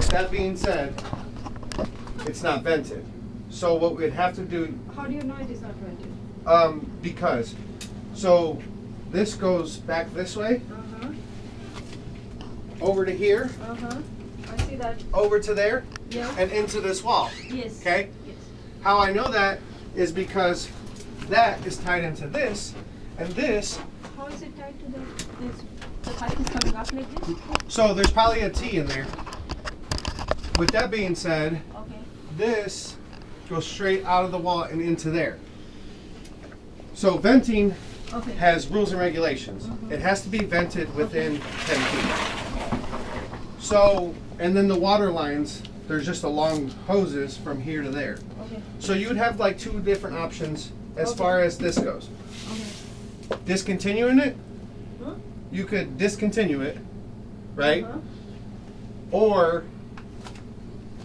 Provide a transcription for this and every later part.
that being said, it's not vented. So what we'd have to do. How do you know it is not vented? Because, so this goes back this way, over to here, I see that. over to there, Yeah. and into this wall. Yes. Okay? Yes. How I know that is because that is tied into this, and this. How is it tied to this? The pipe is coming up like this? So there's probably a T in there. With that being said, Okay. this goes straight out of the wall and into there. So venting Okay. has rules and regulations. It has to be vented within 10 feet. So, and then the water lines, there's just a long hoses from here to there. Okay. So you would have like two different options as far as this goes. Okay. Discontinuing it, Huh? you could discontinue it, right? Uh-huh. Or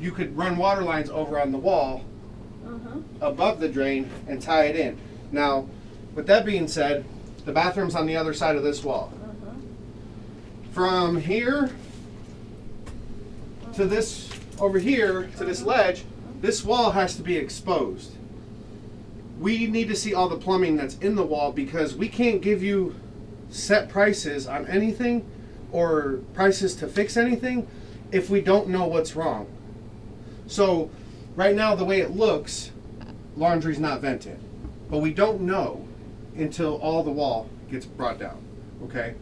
you could run water lines over on the wall above the drain and tie it in. Now, with that being said, the bathroom's on the other side of this wall. From here to this, over here to this ledge, this wall has to be exposed. We need to see all the plumbing that's in the wall because we can't give you set prices on anything or prices to fix anything if we don't know what's wrong. So right now the way it looks, laundry's not vented, but we don't know until all the wall gets brought down. Okay,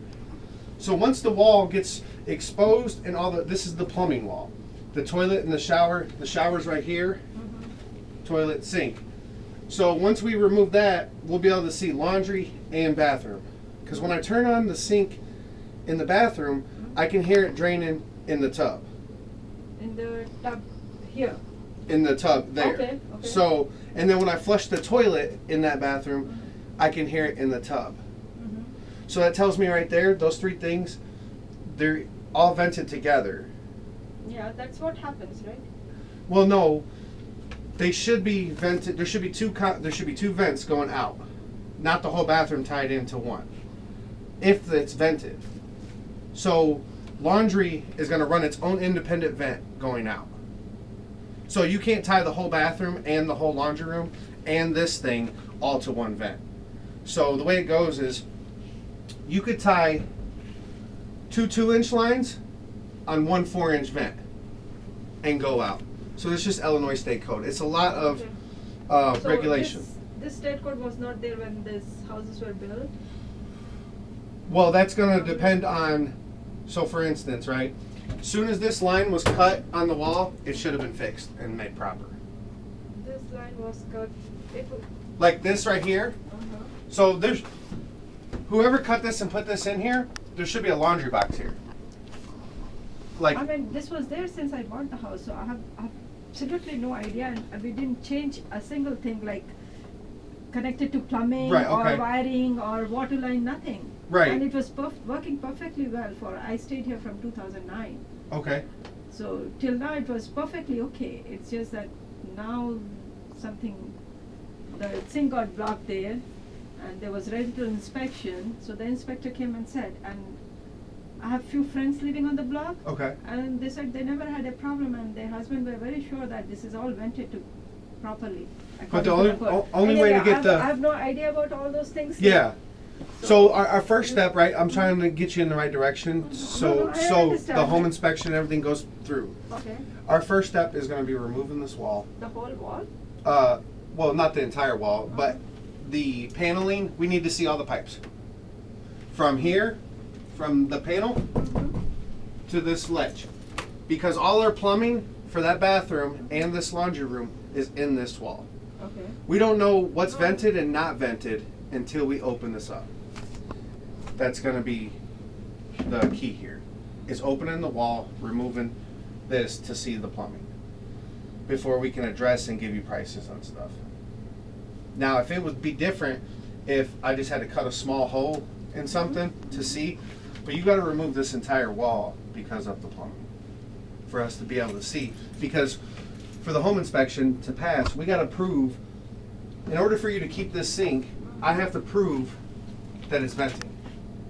so once the wall gets exposed and all the, this is the plumbing wall, the toilet and the shower's right here, toilet, sink. So once we remove that, we'll be able to see laundry and bathroom, because when I turn on the sink in the bathroom, I can hear it draining in the tub. In the tub here. In the tub there. Okay. So, and then when I flush the toilet in that bathroom, I can hear it in the tub. So that tells me right there, those three things, they're all vented together. Yeah, that's what happens, right? Well, no, they should be vented. There should be two vents going out, not the whole bathroom tied into one, if it's vented. So laundry is going to run its own independent vent going out. So you can't tie the whole bathroom and the whole laundry room and this thing all to one vent. So the way it goes is you could tie two 2-inch lines on one 4-inch vent and go out. So it's just Illinois state code. It's a lot of So regulation. This state code was not there when these houses were built? Well, that's going to depend on, so for instance, right, as soon as this line was cut on the wall, it should have been fixed and made proper. This line was cut. Like this right here. So there's, whoever cut this and put this in here, there should be a laundry box here. Like, I mean, this was there since I bought the house, so I have absolutely no idea, and we didn't change a single thing like connected to plumbing Right, okay. or wiring or water line, nothing. Right. And it was working perfectly well I stayed here from 2009. okay. So till now it was perfectly okay. It's just that now the sink got blocked there, and there was ready to inspection. So the inspector came and said, and I have few friends living on the block. Okay. And they said they never had a problem, and their husband were very sure that this is all vented to properly. But the according to only code. only way to Anyway, get the I have no idea about all those things. yeah. So our first step, right? I'm trying to get you in the right direction. So I so understand. the home inspection, everything goes through. Okay. Our first step is going to be removing this wall. The whole wall. Well, not the entire wall, but the paneling. We need to see all the pipes from here, from the panel to this ledge, because all our plumbing for that bathroom and this laundry room is in this wall. Okay. We don't know what's vented and not vented until we open this up. That's going to be the key here, is opening the wall, removing this to see the plumbing before we can address and give you prices on stuff. Now, if it would be different if I just had to cut a small hole in something to see, but you got to remove this entire wall because of the plumbing for us to be able to see. Because for the home inspection to pass, we got to prove, in order for you to keep this sink, I have to prove that it's venting.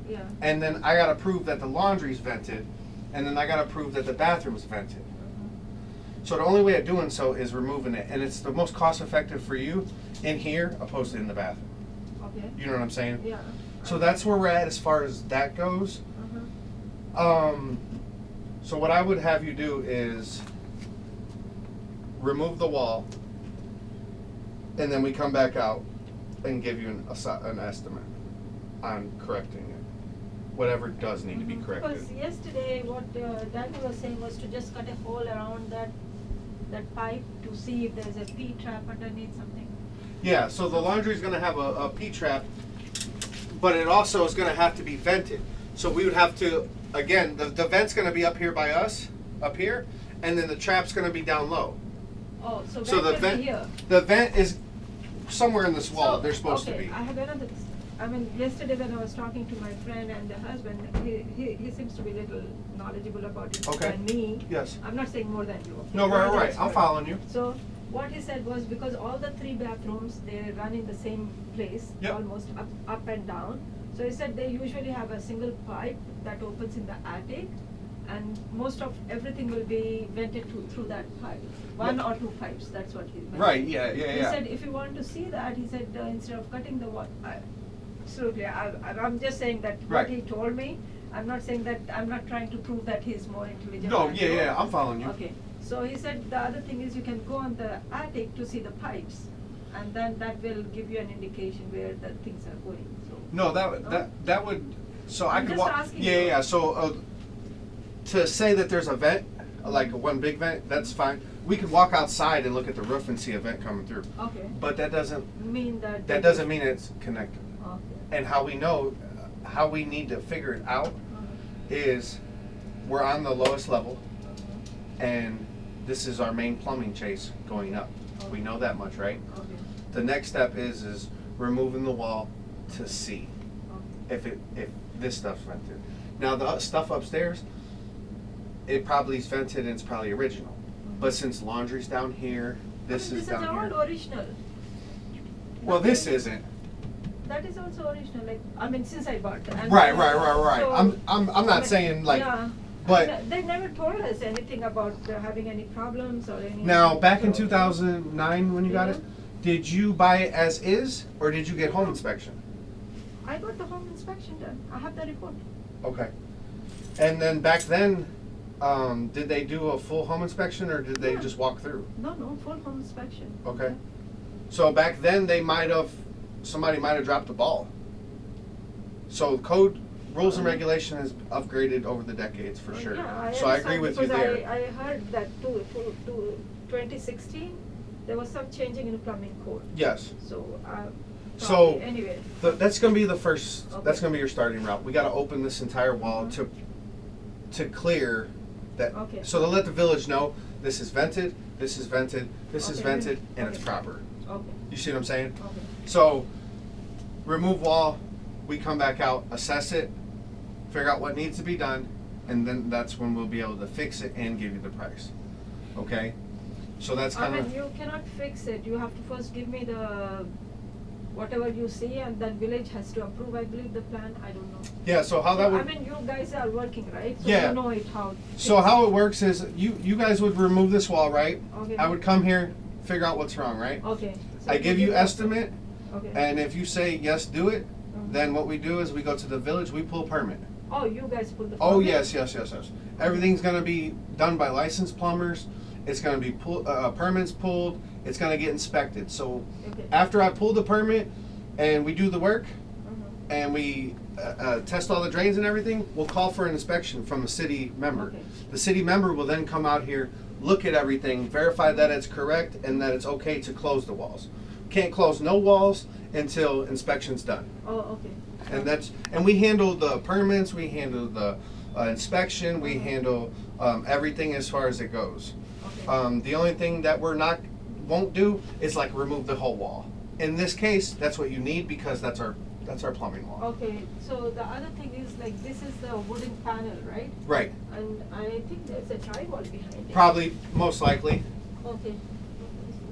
Yeah. And then I got to prove that the laundry's vented, and then I got to prove that the bathroom's vented. So the only way of doing so is removing it, and it's the most cost effective for you in here opposed to in the bathroom. Okay. You know what I'm saying? Yeah. So that's where we're at as far as that goes. So what I would have you do is remove the wall, and then we come back out and give you an estimate on correcting it, whatever does need to be corrected. Because yesterday what Daniel was saying was to just cut a hole around that pipe to see if there's a P-trap underneath something. Yeah, so the laundry is going to have a P-trap, but it also is going to have to be vented. So we would have to, again, the vent's going to be up here by us, up here, and then the trap's going to be down low. Oh, so So the vent will vent, be here. the vent is somewhere in this wall. So, They're supposed okay, to be. I have another. I mean, yesterday when I was talking to my friend and the husband, he seems to be a little knowledgeable about it Okay. than me. Yes. I'm not saying more than you. Okay? No, You're right, the right. I'm expert. following you. So what he said was because all the 3 bathrooms they run in the same place, Yep. almost up and down. So he said they usually have a single pipe that opens in the attic, and most of everything will be vented through that pipe. One Yep. or 2 pipes. That's what he meant. Right, yeah, yeah, He yeah. said if you want to see that, he said instead of cutting the wall, absolutely. I'm just saying that Right. what he told me. I'm not saying that. I'm not trying to prove that he's more intelligent. No, than yeah, you. yeah, I'm following you. Okay. So he said the other thing is you can go on the attic to see the pipes, and then that will give you an indication where the things are going. So. No, that would. So I I'm could just walk. asking Yeah, you. yeah. So to say that there's a vent, like one big vent, that's fine. We could walk outside and look at the roof and see a vent coming through. Okay. But that doesn't Mean that. mean it's connected. Okay. And how we know, how we need to figure it out is we're on the lowest level, and this is our main plumbing chase going up. We know that much, right? Okay. The next step is removing the wall to see Okay. if this stuff's vented. Now the stuff upstairs, it probably is vented and it's probably original. But since laundry's down here, this is down all here. original. Well, this Nothing- isn't. That is also original. Like I mean, since I bought. And Right. so- I'm I not mean, saying like. yeah. but- And they never told us anything about having any problems or any. Now, back in so- 2009 when you got it, did you buy it as is or did you get home inspection? I got the home inspection done. I have the report. Okay. And then back then, did they do a full home inspection or did they Yeah. just walk through? No, full home inspection. Okay. So back then somebody might have dropped the ball. So code, rules and regulation has upgraded over the decades for sure. Yeah, So I agree understand with you because there. I heard that to 2016 there was some changing in the plumbing code. Yes. So. So, probably- anyway. That's going to be the first, Okay. that's going to be your starting route. We got to open this entire wall to clear that. Okay. So to let the village know this is vented, this is vented, this is Okay. vented, and it's Okay. proper. Okay. You see what I'm saying? Okay. So, remove wall, we come back out, assess it, figure out what needs to be done, and then that's when we'll be able to fix it and give you the price. Okay? So that's I kind mean, of. you cannot fix it. You have to first give me the whatever you see, and then village has to approve. I believe the plan. I don't know. Yeah, so how that would. I mean, you guys are working, right? So Yeah. you know it how. So how it works is you guys would remove this wall, right? Okay. I would come here, figure out what's wrong, right? Okay. So I give you the- estimate, Okay. and if you say yes, do it, Mhm. then what we do is we go to the village, we pull a permit. Oh, you guys put the. Oh permit? yes. Everything's gonna be done by licensed plumbers. It's gonna be permits pulled. It's gonna get inspected. So Okay. after I pull the permit and we do the work Mhm. and we test all the drains and everything, we'll call for an inspection from a city member. Okay. The city member will then come out here, look at everything, verify that it's correct and that it's okay to close the walls. Can't close no walls until inspection's done. Oh, okay. And we handle the permits, we handle the inspection, we handle everything as far as it goes. Okay. The only thing that won't do is like remove the whole wall. In this case, that's what you need because that's our plumbing wall. Okay. So the other thing is like this is the wooden panel, right? Right. And I think there's a drywall behind it. Probably, most likely. Okay.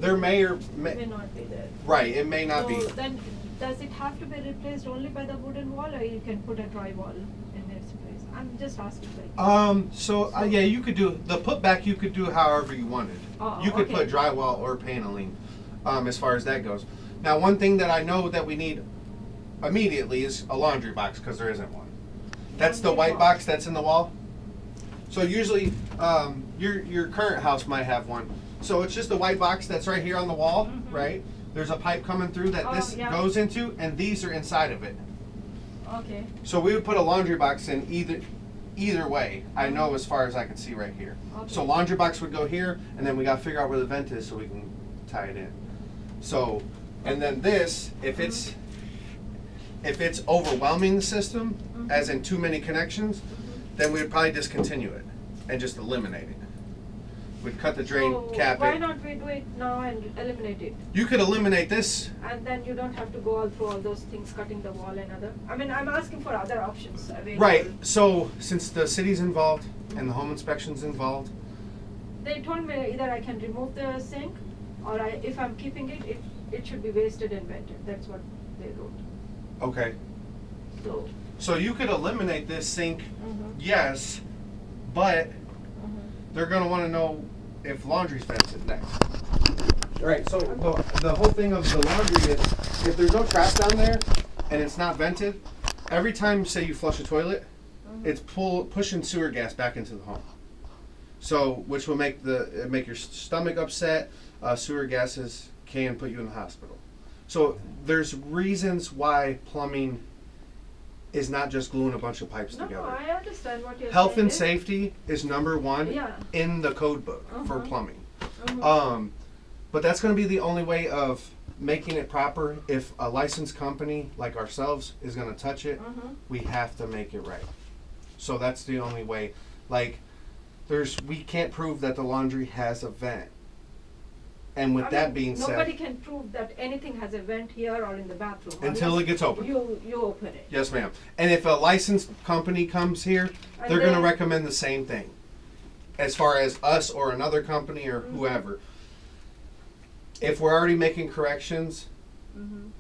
There may or May may, not be there. right, it may not So be. then, does it have to be replaced only by the wooden wall, or you can put a drywall in its place? I'm just asking. Yeah, you could do the putback. You could do however you wanted. Oh, You could okay. put drywall or paneling, as far as that goes. Now, one thing that I know that we need immediately is a laundry box because there isn't one. That's the white box that's in the wall. So usually, your current house might have one. So it's just a white box that's right here on the wall, Mhm. right? There's a pipe coming through that Oh, this yeah. goes into, and these are inside of it. Okay. So we would put a laundry box in either way. I know as far as I can see right here. Okay. So laundry box would go here, and then we got to figure out where the vent is so we can tie it in. So, and then this, if it's overwhelming the system, Mhm. as in too many connections, then we would probably discontinue it and just eliminate it. We'd cut the drain, So cap why it. not we do it now and eliminate it? You could eliminate this. And then you don't have to go all through all those things, cutting the wall and other. I mean, I'm asking for other options available. Right. So since the city's involved and the home inspection's involved, They told me either I can remove the sink, or if I'm keeping it, it should be wasted and vented. That's what they wrote. okay. So you could eliminate this sink, yes, but they're gonna want to know if laundry's vented next. Right. So the whole thing of the laundry is if there's no trap down there and it's not vented, every time say you flush a toilet, it's pushing sewer gas back into the home. So which will make your stomach upset. Sewer gases can put you in the hospital. So there's reasons why plumbing is not just gluing a bunch of pipes No, together. I understand what you're Health saying. and safety is number one Yeah. in the code book for Uh-huh. plumbing. Mhm. But that's going to be the only way of making it proper. If a licensed company like ourselves is going to touch it, we have to make it right. So that's the only way. Like, we can't prove that the laundry has a vent. And with I that mean, being said, nobody can prove that anything has a vent here or in the bathroom until unless it gets open. You open it. Yes, ma'am. And if a licensed company comes here, And they're going to then- recommend the same thing. As far as us or another company or whoever. If we're already making corrections,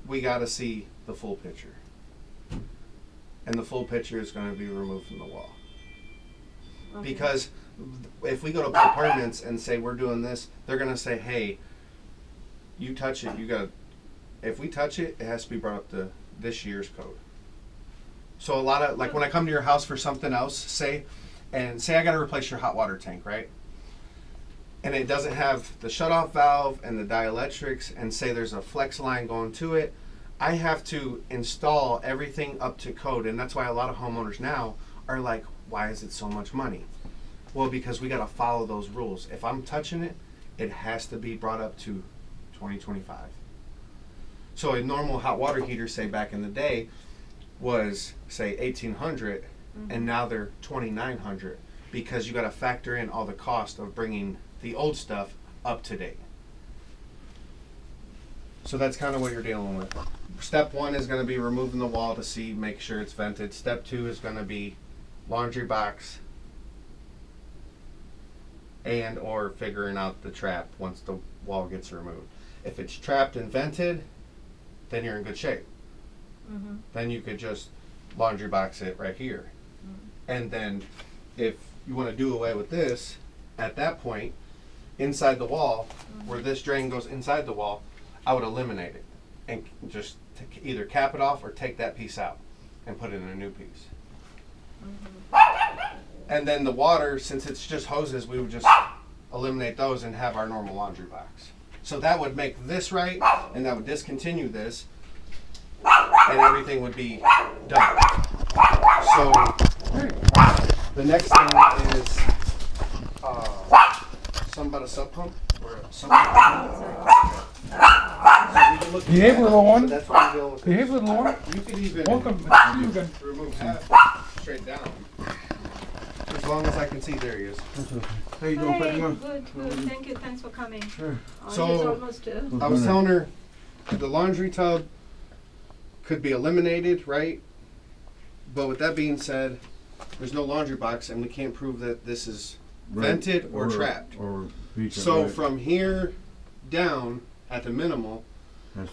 we got to see the full picture. And the full picture is going to be removed from the wall. Okay. Because if we go to departments and say we're doing this, they're going to say, hey, you touch it, if we touch it, it has to be brought up to this year's code. So a lot of, like when I come to your house for something else, say I got to replace your hot water tank, right? And it doesn't have the shutoff valve and the dielectrics, and say there's a flex line going to it, I have to install everything up to code. And that's why a lot of homeowners now are like, why is it so much money? Well, because we got to follow those rules. If I'm touching it, it has to be brought up to 2025. So a normal hot water heater, say back in the day, was say 1800, and now they're 2900 because you got to factor in all the cost of bringing the old stuff up to date. So that's kind of what you're dealing with. Step one is going to be removing the wall to make sure it's vented. Step two is going to be laundry box and or figuring out the trap once the wall gets removed. If it's trapped and vented, then you're in good shape. Then you could just laundry box it right here. And then if you want to do away with this, at that point, inside the wall, where this drain goes inside the wall, I would eliminate it and just either cap it off or take that piece out and put it in a new piece. And then the water, since it's just hoses, we would just eliminate those and have our normal laundry box. So that would make this right, and that would discontinue this, and everything would be done. So the next thing is something about a sub pump or something. Behave, little one. That's what I'm dealing with. Behave, little one. You could even Welcome. You can. remove that straight down. As long as I can see, there he is. How you doing, Hey, Fatima? good. Thank you. Thanks for coming. Sure. So- it's almost. I was telling her the laundry tub could be eliminated, right? But with that being said, there's no laundry box, and we can't prove that this is vented or trapped. Or beacon, So right. from here down, at the minimal,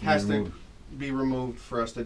has to removed. be removed for us to do.